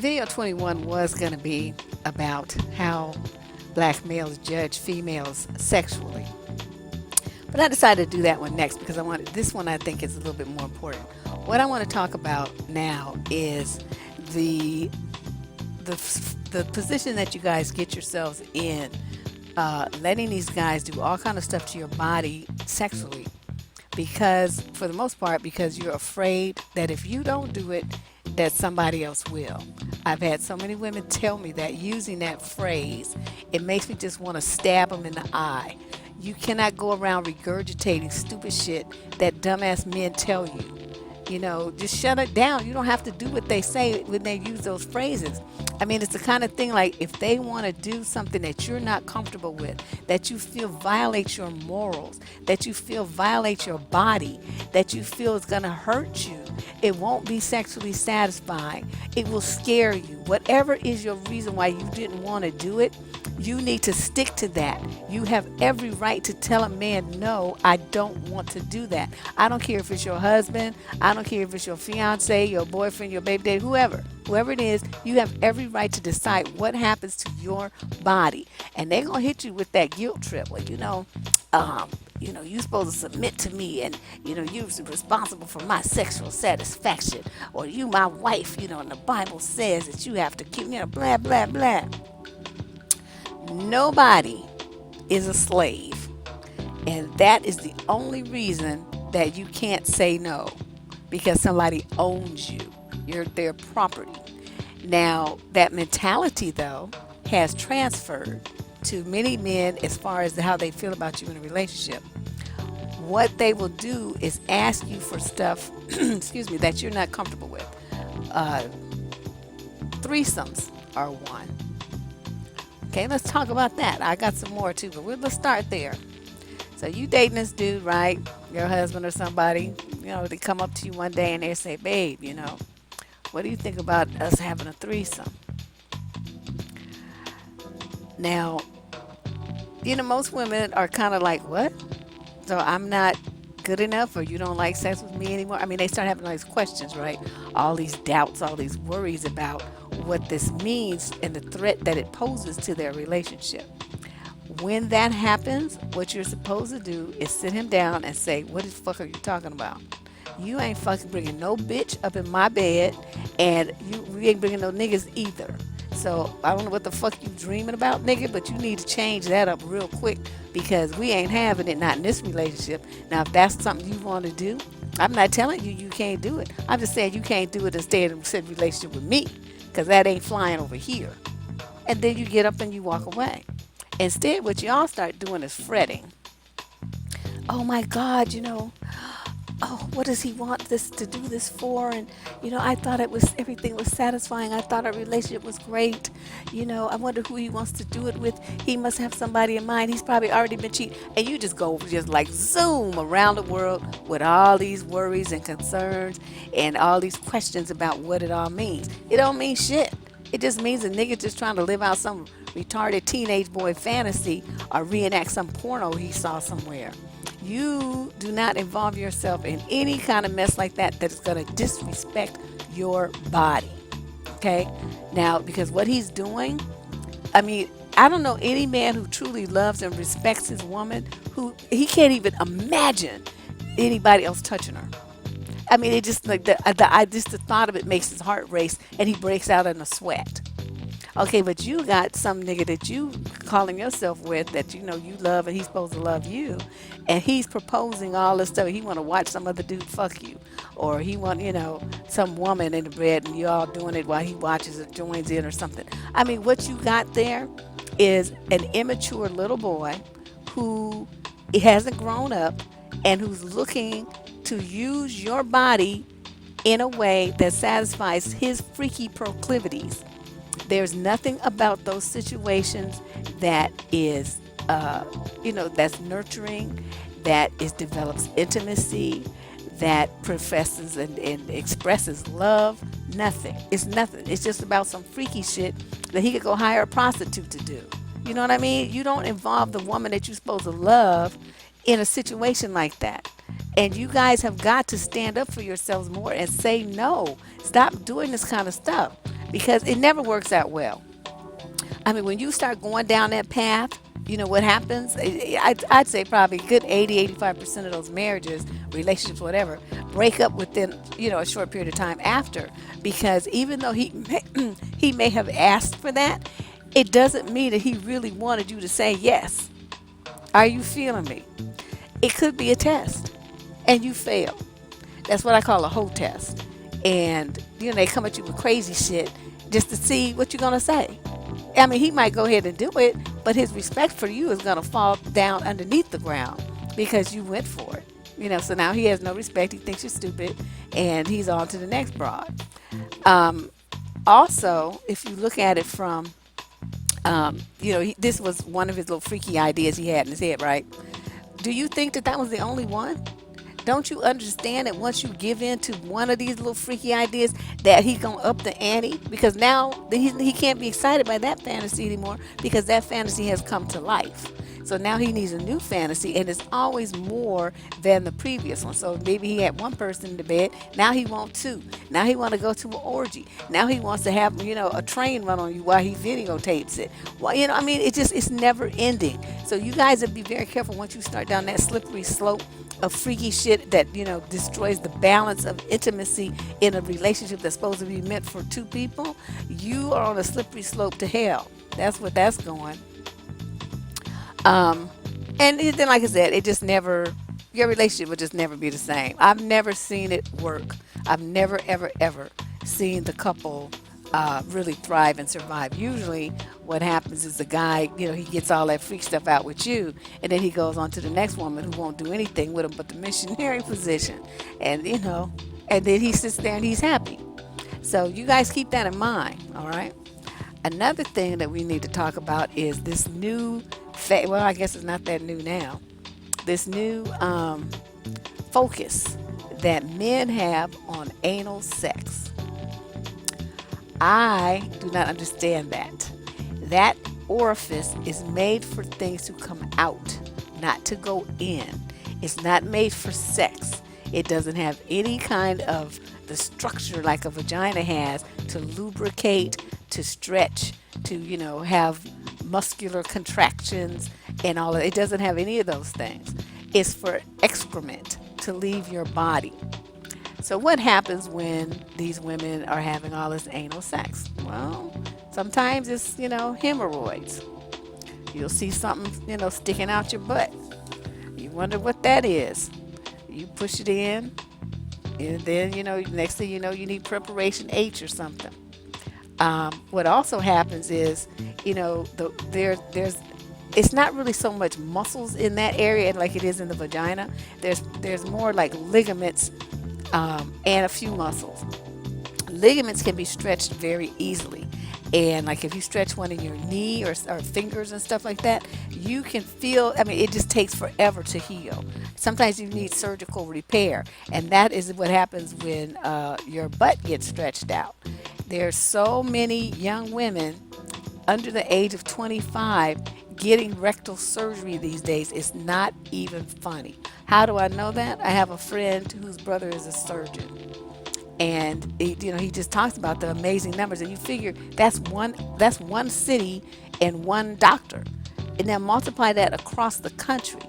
Video 21 was going to be about how black males judge females sexually. But I decided to do that one next because I wanted this one I think is a little bit more important. What I want to talk about now is the the the position that you guys get yourselves in, letting these guys do all kind of stuff to your body sexually, because for the most part, because you're afraid that if you don't do it, that somebody else will. I've had so many women tell me that using that phrase, it makes me just want to stab them in the eye. You cannot go around regurgitating stupid shit that dumbass men tell you. You know, just shut it down. You don't have to do what they say when they use those phrases. I mean, it's the kind of thing like if they want to do something that you're not comfortable with, that you feel violates your morals, that you feel violates your body, that you feel is going to hurt you, it won't be sexually satisfying. It will scare you. Whatever is your reason why you didn't want to do it, you need to stick to that. You have every right to tell a man, no, I don't want to do that. I don't care if it's your husband. I don't care if it's your fiance, your boyfriend, your baby daddy, whoever it is, you have every right to decide what happens to your body. And they're going to hit you with that guilt trip. Well, you're supposed to submit to me, and you're responsible for my sexual satisfaction, or you my wife, and the Bible says that you have to keep, blah blah blah. Nobody is a slave, and that is the only reason that you can't say no, because somebody owns you. You're their property. Now, that mentality, though, has transferred to many men as far as how they feel about you in a relationship. What they will do is ask you for stuff, excuse me, that you're not comfortable with. Threesomes are one. Okay, let's talk about that. I got some more too, but let's start there. So you dating this dude, right? Your husband or somebody, they come up to you one day and they say, babe, what do you think about us having a threesome? Now, most women are kind of like, what? So I'm not good enough, or you don't like sex with me anymore? I mean, they start having all these questions, right? All these doubts, all these worries about what this means and the threat that it poses to their relationship. When that happens, what you're supposed to do is sit him down and say, what the fuck are you talking about? You ain't fucking bringing no bitch up in my bed, and we ain't bringing no niggas either. So I don't know what the fuck you dreaming about, nigga, but you need to change that up real quick, because we ain't having it, not in this relationship. Now, if that's something you want to do, I'm not telling you you can't do it. I'm just saying you can't do it and stay in a said relationship with me, because that ain't flying over here. And then you get up and you walk away. Instead, what y'all start doing is fretting. Oh my God, oh, what does he want this to do this for? And I thought everything was satisfying. I thought our relationship was great. I wonder who he wants to do it with. He must have somebody in mind. He's probably already been cheating. And you just go just like zoom around the world with all these worries and concerns and all these questions about what it all means. It don't mean shit. It just means a nigga just trying to live out some retarded teenage boy fantasy or reenact some porno he saw somewhere. You do not involve yourself in any kind of mess like that is going to disrespect your body. Okay? Now, because what he's doing, I mean, I don't know any man who truly loves and respects his woman who he can't even imagine anybody else touching her. I mean, it just like the thought of it makes his heart race, and he breaks out in a sweat. Okay, but you got some nigga that you calling yourself with that you love, and he's supposed to love you, and he's proposing all this stuff. He want to watch some other dude fuck you, or he want some woman in the bed, and you all doing it while he watches or joins in or something. I mean, what you got there is an immature little boy who hasn't grown up and who's looking to use your body in a way that satisfies his freaky proclivities. There's nothing about those situations that is, that's nurturing, develops intimacy, that professes and expresses love. Nothing. It's nothing. It's just about some freaky shit that he could go hire a prostitute to do. You know what I mean? You don't involve the woman that you're supposed to love in a situation like that. And you guys have got to stand up for yourselves more and say no. Stop doing this kind of stuff. because it never works out well. I mean, when you start going down that path, you know what happens? I'd say probably good 80, 85% of those marriages, relationships, whatever, break up within, a short period of time after. Because even though he may have asked for that, it doesn't mean that he really wanted you to say yes. Are you feeling me? It could be a test and you fail. That's what I call a hoe test. And, they come at you with crazy shit just to see what you're going to say. I mean, he might go ahead and do it, but his respect for you is going to fall down underneath the ground because you went for it. So now he has no respect. He thinks you're stupid, and he's on to the next broad. Um, Also, if you look at it from, this was one of his little freaky ideas he had in his head, right? Do you think that that was the only one? Don't you understand that once you give in to one of these little freaky ideas, that he's gonna up the ante? Because now he can't be excited by that fantasy anymore because that fantasy has come to life. So now he needs a new fantasy, and it's always more than the previous one. So maybe he had one person in the bed. Now he wants two. Now he want to go to an orgy. Now he wants to have a train run on you while he videotapes it. Well, I mean, it's never ending. So you guys have to be very careful once you start down that slippery slope of freaky shit that destroys the balance of intimacy in a relationship that's supposed to be meant for two people. You are on a slippery slope to hell. That's what that's going. um and then, like I said, it just never, your relationship would just never be the same. I've never seen it work. I've never, ever, ever seen the couple really thrive and survive. Usually what happens is the guy, he gets all that freak stuff out with you, and then he goes on to the next woman who won't do anything with him but the missionary position. And and then he sits there and he's happy. So you guys keep that in mind, all right? Another thing that we need to talk about is this new well, I guess it's not that new now. This new focus that men have on anal sex. I do not understand that. That orifice is made for things to come out, not to go in. It's not made for sex. It doesn't have any kind of the structure like a vagina has to lubricate, to stretch, to, have muscular contractions and all of it. It doesn't have any of those things. It's for excrement to leave your body. So what happens when these women are having all this anal sex? Well, sometimes it's, hemorrhoids. You'll see something, sticking out your butt. You wonder what that is. You push it in, and then, next thing you know, you need preparation H or something. What also happens is, there's it's not really so much muscles in that area like it is in the vagina. There's more like ligaments, and a few muscles. Ligaments can be stretched very easily. And like if you stretch one in your knee or fingers and stuff like that, you can feel, I mean, it just takes forever to heal. Sometimes you need surgical repair. And that is what happens when your butt gets stretched out. There's so many young women under the age of 25 getting rectal surgery these days. It's not even funny. How do I know that? I have a friend whose brother is a surgeon, and he just talks about the amazing numbers. And you figure that's one city and one doctor, and then multiply that across the country,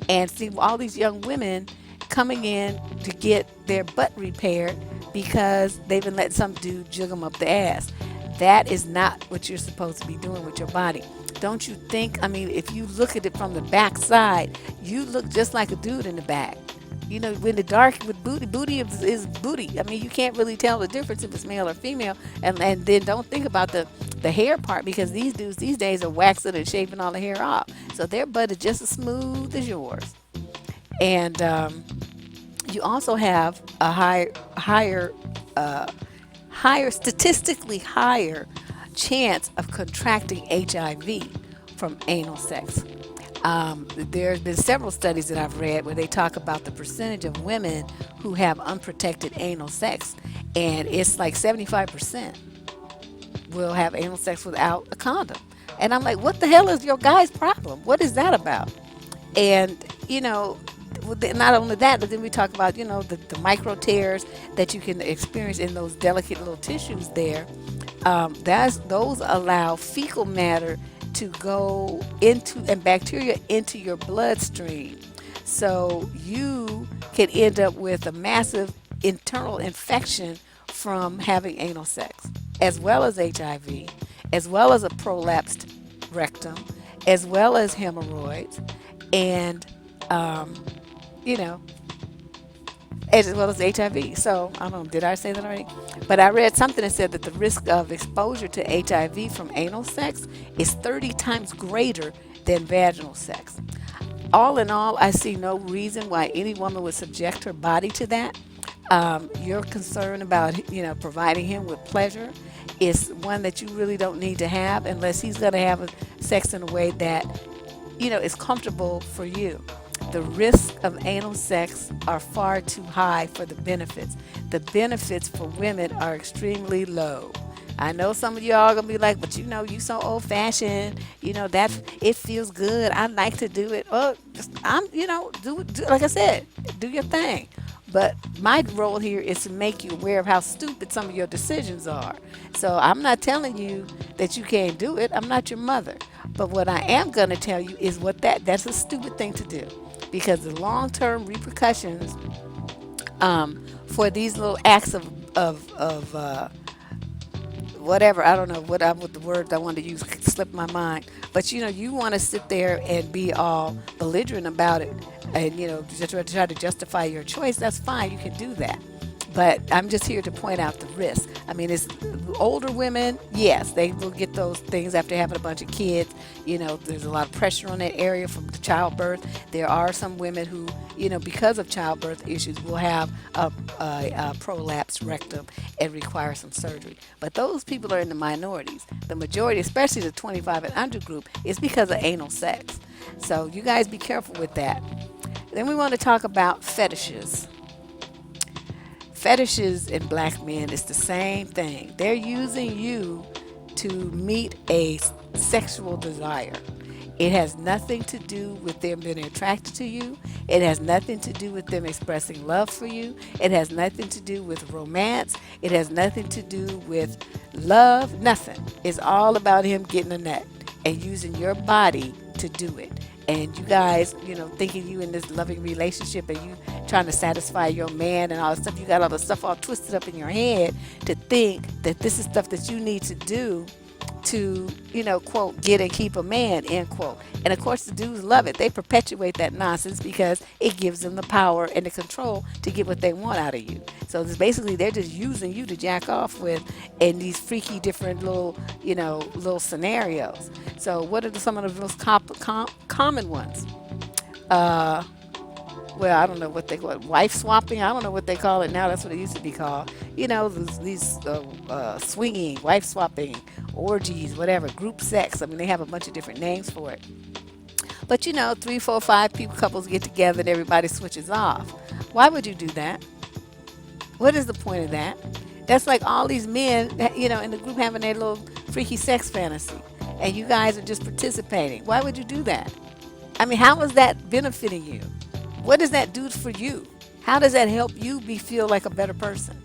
and see all these young women coming in to get their butt repaired because they've been letting some dude jig them up the ass. That is not what you're supposed to be doing with your body. Don't you think? I mean, if you look at it from the back side, you look just like a dude in the back. When the dark with booty is booty. I mean, you can't really tell the difference if it's male or female. And then don't think about the hair part, because these dudes these days are waxing and shaving all the hair off. So their butt is just as smooth as yours. And you also have a statistically higher chance of contracting HIV from anal sex. There's been several studies that I've read where they talk about the percentage of women who have unprotected anal sex, and it's like 75% will have anal sex without a condom. And I'm like, what the hell is your guy's problem? What is that about? And, not only that, but then we talk about, the micro tears that you can experience in those delicate little tissues there. That's those allow fecal matter to go into and bacteria into your bloodstream. So you can end up with a massive internal infection from having anal sex, as well as HIV, as well as a prolapsed rectum, as well as hemorrhoids, and um, you know, as well as HIV. So I don't know, did I say that already? But I read something that said that the risk of exposure to HIV from anal sex is 30 times greater than vaginal sex. All in all, I see no reason why any woman would subject her body to that. Your concern about providing him with pleasure is one that you really don't need to have unless he's going to have sex in a way that is comfortable for you. The risks of anal sex are far too high for the benefits. The benefits for women are extremely low. I know some of y'all gonna be like, but you so old fashioned. That it feels good. I like to do it. Oh, do like I said, do your thing. But my role here is to make you aware of how stupid some of your decisions are. So I'm not telling you that you can't do it. I'm not your mother. But what I am going to tell you is that's a stupid thing to do, because the long-term repercussions for these little acts of whatever, I don't know what the words I wanted to use slipped my mind. But you want to sit there and be all belligerent about it, and just try to justify your choice. That's fine, you can do that. But I'm just here to point out the risk. I mean, it's older women, yes, they will get those things after having a bunch of kids. There's a lot of pressure on that area from the childbirth. There are some women who, because of childbirth issues, will have a prolapsed rectum and require some surgery. But those people are in the minorities. The majority, especially the 25 and under group, is because of anal sex. So you guys be careful with that. Then we want to talk about fetishes. Fetishes in black men is the same thing. They're using you to meet a sexual desire. It has nothing to do with them being attracted to you. It has nothing to do with them expressing love for you. It has nothing to do with romance. It has nothing to do with love. Nothing. It's all about him getting a nut and using your body to do it. And you guys, thinking you in this loving relationship and you trying to satisfy your man and all this stuff, you got all the stuff all twisted up in your head to think that this is stuff that you need to do to, quote, get and keep a man, end quote. And of course, the dudes love it. They perpetuate that nonsense because it gives them the power and the control to get what they want out of you. So it's basically, they're just using you to jack off with in these freaky different little scenarios. So what are some of the most common ones? Uh, well, I don't know what they call it, wife swapping. I don't know what they call it now. That's what it used to be called. These swinging, wife swapping, orgies, whatever, group sex. I mean, they have a bunch of different names for it. But 3, 4, 5 people, couples get together and everybody switches off. Why would you do that? What is the point of that? That's like all these men, in the group having their little freaky sex fantasy, and you guys are just participating. Why would you do that? I mean, how is that benefiting you? What does that do for you? How does that help you feel like a better person?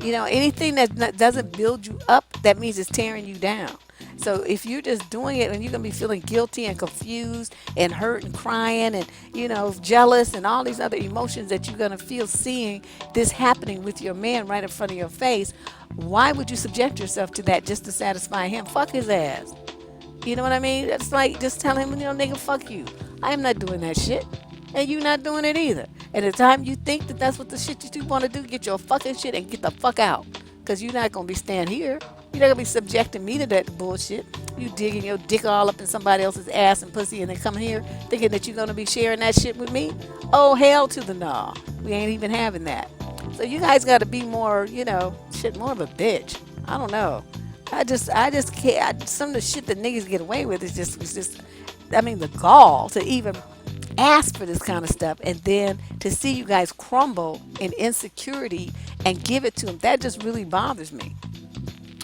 Anything that doesn't build you up, that means it's tearing you down. So if you're just doing it and you're going to be feeling guilty and confused and hurt and crying and, jealous and all these other emotions that you're going to feel seeing this happening with your man right in front of your face, why would you subject yourself to that just to satisfy him? Fuck his ass. You know what I mean? It's like, just tell him, nigga, fuck you. I am not doing that shit. And you not doing it either. And the time you think that that's what the shit you want to do, get your fucking shit and get the fuck out. Because you're not going to be staying here. You're not going to be subjecting me to that bullshit. You digging your dick all up in somebody else's ass and pussy and then coming here thinking that you're going to be sharing that shit with me? Oh, hell to the no. We ain't even having that. So you guys got to be more, more of a bitch. I don't know. I just can't. Some of the shit that niggas get away with is just, I mean, the gall to even ask for this kind of stuff, and then to see you guys crumble in insecurity and give it to them, that just really bothers me.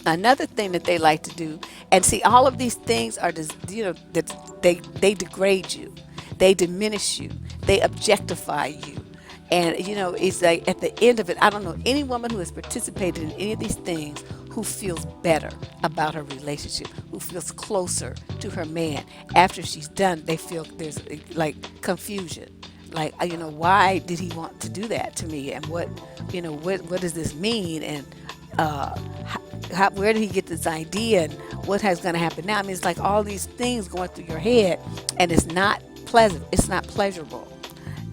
Another thing that they like to do, and see, all of these things are just, that they degrade you, they diminish you, they objectify you. And it's like at the end of it, I don't know any woman who has participated in any of these things who feels better about her relationship, who feels closer to her man. After she's done, they feel there's like confusion. Like, why did he want to do that to me? And what does this mean? And uh, where did he get this idea? And what has going to happen now? I mean, it's like all these things going through your head, and it's not pleasant. It's not pleasurable.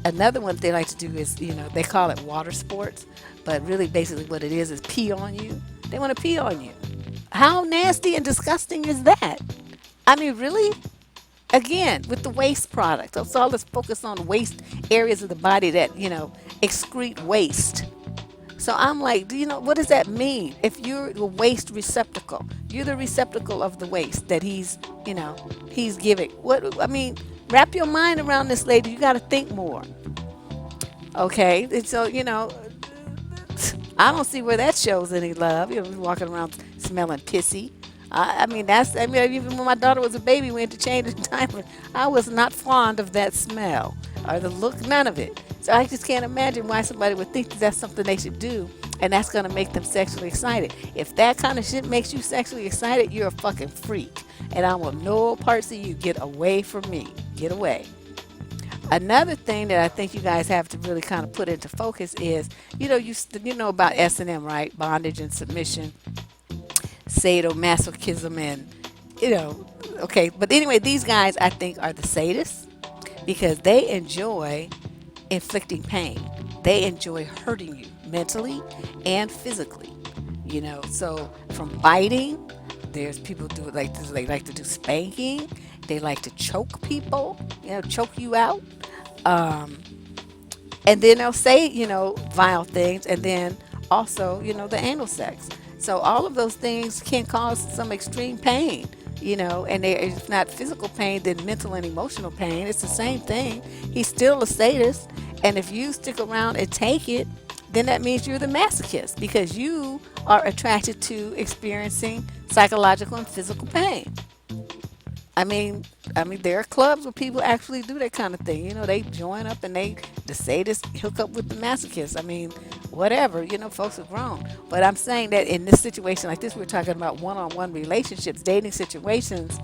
Another one they like to do is, they call it water sports, but really basically what it is pee on you. They want to pee on you. How nasty and disgusting is that? I mean, really? Again, with the waste product. So all this focus on waste areas of the body that, excrete waste. So I'm like, what does that mean? If you're the waste receptacle, you're the receptacle of the waste that he's giving. What I mean, wrap your mind around this, lady. You got to think more. Okay, and so I don't see where that shows any love. Walking around smelling pissy. I mean, even when my daughter was a baby, we had to change the diaper. I was not fond of that smell or the look, none of it. So I just can't imagine why somebody would think that that's something they should do, and that's going to make them sexually excited. If that kind of shit makes you sexually excited, you're a fucking freak, and I want no parts of you. Get away from me. Get away. Another thing that I think you guys have to really kind of put into focus is, you know about S&M, right? Bondage and submission, sadomasochism, and okay. But anyway, these guys I think are the sadists because they enjoy inflicting pain. They enjoy hurting you mentally and physically. So from biting, there's people do it like this. They like to do spanking. They like to choke people. Choke you out. Um, and then they'll say vile things, and then also the anal sex. So all of those things can cause some extreme pain, and if not physical pain, then mental and emotional pain. It's the same thing. He's still a sadist, and if you stick around and take it, then that means you're the masochist because you are attracted to experiencing psychological and physical pain. I mean, there are clubs where people actually do that kind of thing. They join up and the sadists hook up with the masochists. I mean, whatever. Folks are grown. But I'm saying that in this situation like this, we're talking about one-on-one relationships, dating situations.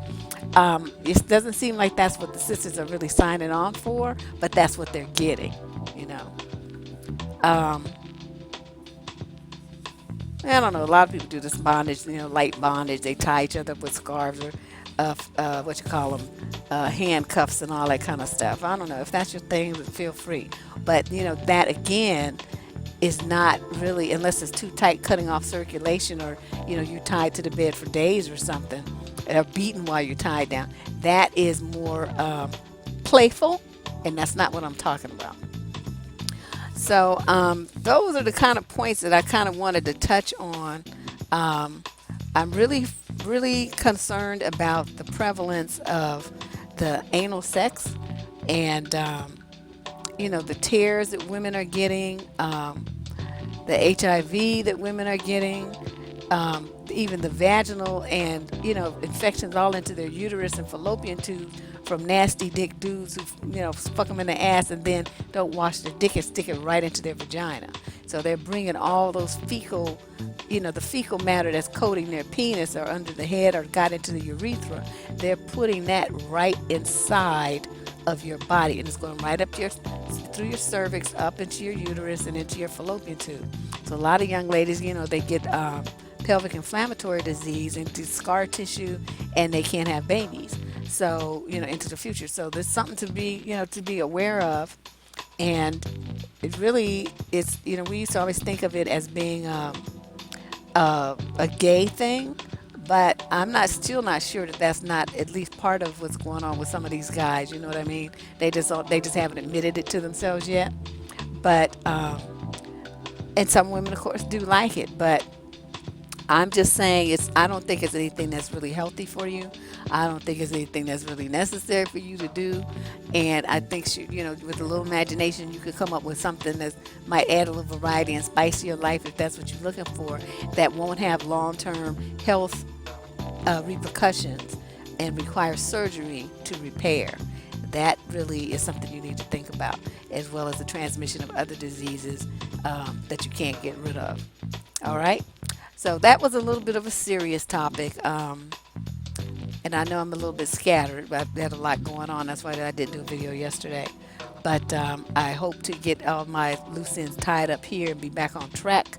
It doesn't seem like that's what the sisters are really signing on for, but that's what they're getting. You know. Um, I don't know. A lot of people do this bondage, light bondage. They tie each other up with scarves or, what you call them, handcuffs and all that kind of stuff. I don't know if that's your thing. Feel free, but that again is not really unless it's too tight, cutting off circulation, or you're tied to the bed for days or something, or beaten while you're tied down. That is more playful, and that's not what I'm talking about. So those are the kind of points that I kind of wanted to touch on. I'm really concerned about the prevalence of the anal sex and, the tears that women are getting, the HIV that women are getting, even the vaginal and, infections all into their uterus and fallopian tubes from nasty dick dudes who, fuck them in the ass and then don't wash their dick and stick it right into their vagina. So they're bringing all those fecal, the fecal matter that's coating their penis or under the head or got into the urethra. They're putting that right inside of your body, and it's going right up to through your cervix, up into your uterus and into your fallopian tube. So a lot of young ladies, they get pelvic inflammatory disease into scar tissue, and they can't have babies. So into the future. So there's something to be aware of, and it really is. We used to always think of it as being a gay thing, but I'm still not sure that that's not at least part of what's going on with some of these guys. You know what I mean? They just haven't admitted it to themselves yet. But and some women, of course, do like it. But I'm just saying I don't think it's anything that's really healthy for you. I don't think it's anything that's really necessary for you to do. And I think with a little imagination, you could come up with something that might add a little variety and spice to your life if that's what you're looking for. That won't have long-term health repercussions and require surgery to repair. That really is something you need to think about, as well as the transmission of other diseases that you can't get rid of. All right. So that was a little bit of a serious topic. And I know I'm a little bit scattered, but I had a lot going on. That's why I didn't do a video yesterday. But I hope to get all my loose ends tied up here and be back on track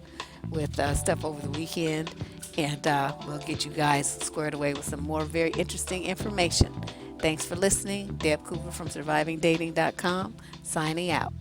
with stuff over the weekend. And we'll get you guys squared away with some more very interesting information. Thanks for listening. Deb Cooper from survivingdating.com, signing out.